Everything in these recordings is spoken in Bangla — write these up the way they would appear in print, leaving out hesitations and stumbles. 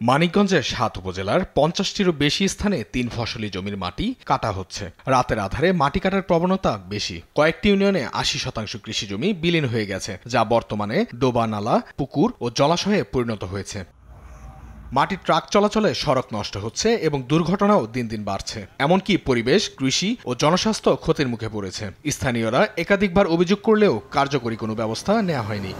মানিকগঞ্জের ৭ উপজেলার ৫০টিরও বেশি স্থানে ৩ ফসলি জমির মাটি কাটা হচ্ছে। রাতের আধারে মাটি কাটার প্রবণতা বেশি। কয়েকটি ইউনিয়নে ৮০% কৃষি জমি বিলীন হয়ে গেছে, যা বর্তমানে ডোবা, নালা, পুকুর ও জলাশয়ে পরিণত হয়েছে। মাটির ট্রাক চলাচলে সড়ক নষ্ট হচ্ছে এবং দুর্ঘটনাও দিন দিন বাড়ছে। এমনকি পরিবেশ, কৃষি ও জনস্বাস্থ্য ক্ষতির মুখে পড়েছে। স্থানীয়রা একাধিকবার অভিযোগ করলেও কার্যকরী কোনো ব্যবস্থা নেওয়া হয়নি।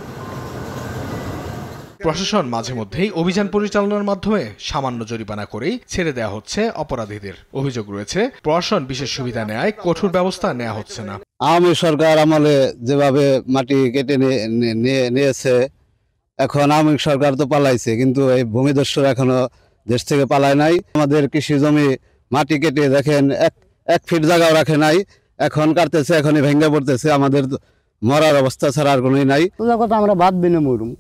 প্রশাসন মাঝে মধ্যেই অভিযান পরিচালনার মাধ্যমে সামান্য জরিমানা করেই ছেড়ে দেওয়া হচ্ছে অপরাধীদের। অভিযোগ রয়েছে, প্রশাসন বিশেষ সুবিধা নেয় কঠোর ব্যবস্থা নেওয়া হচ্ছে না। আওয়ামী সরকার আমলে যেভাবে মাটি কেটে নিয়েছে, এখন আওয়ামী সরকার তো পালাইছে, কিন্তু এই ভূমিদস্যুরা এখনো দেশ থেকে পালায় নাই। আমাদের কৃষি জমি মাটি কেটে দেখেন 1 ফিট জায়গাও রাখে নাই, এখন কাটতেছে, এখনই ভেঙে পড়তেছে। আমাদের মরার অবস্থা ছাড়া আর কোনোই নাই। কথা আমরা বাদ বিনে মরুম,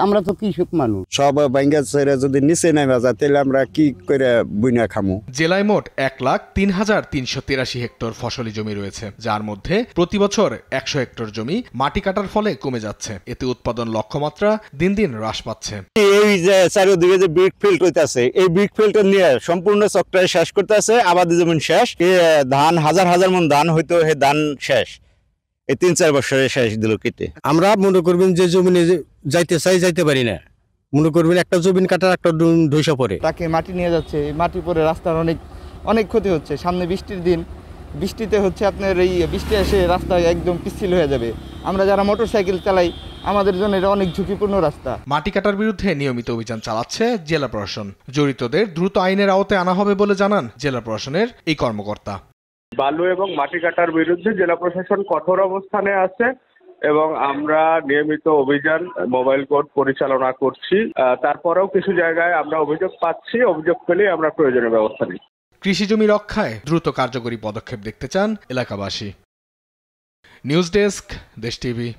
আমরা তো কৃষক মানুষ। সব ভেঙে ছেড়ে যদি নিচে নেমে যায়, তাহলে আমরা কি করে বুইনা খামু? জেলায় মোট ১,০৩,৩৮৩ হেক্টর ফসলি জমি রয়েছে, যার মধ্যে প্রতি বছর ১০০ হেক্টর জমি মাটি কাটার ফলে কমে যাচ্ছে। এতে উৎপাদন লক্ষ্যমাত্রা দিন দিন হ্রাস পাচ্ছে। এই যে চারিদিকে যে ব্রিক ফিল্ড হইতেছে, এই ব্রিক ফিল্ড নিয়ে সম্পূর্ণ চক্রায় শেষ করতেছে। আবাদি জমি শেষ, ধান হাজার হাজার মন ধান হইতো, হে ধান শেষ। এই ৩-৪ বছরে শেষ দিল কেটে। আমরা মনে করবেন যে জমিনে যাইতে চাই, যাইতে পারি না। মনে করবেন একটা জমিন কাটার একটা ঢইসা পড়ে, তাকে মাটি নিয়ে যাচ্ছে, মাটি পরে রাস্তার অনেক ক্ষতি হচ্ছে। সামনে বৃষ্টির দিন, বৃষ্টিতে হচ্ছে আপনার এই বৃষ্টি এসে রাস্তা একদম পিচ্ছিল হয়ে যাবে। আমরা যারা মোটরসাইকেল চালাই, আমাদের জন্য এটা অনেক ঝুঁকিপূর্ণ রাস্তা। মাটি কাটার বিরুদ্ধে নিয়মিত অভিযান চালাচ্ছে জেলা প্রশাসন। জড়িতদের দ্রুত আইনের আওতায় আনা হবে বলে জানান জেলা প্রশাসনের এই কর্মকর্তা। বালু এবং মাটি কাটার বিরুদ্ধে জেলা প্রশাসন কঠোর অবস্থানে আছে এবং আমরা নিয়মিত অভিযান মোবাইল কোর্ট পরিচালনা করছি। তারপরেও কিছু জায়গায় আমরা অভিযোগ পাচ্ছি, অভিযোগ পেলে আমরা প্রয়োজনীয় ব্যবস্থা নিই। কৃষি জমি রক্ষায় দ্রুত কার্যকরী পদক্ষেপ দেখতে চান এলাকাবাসী। নিউজ ডেস্ক, দেশ টিভি।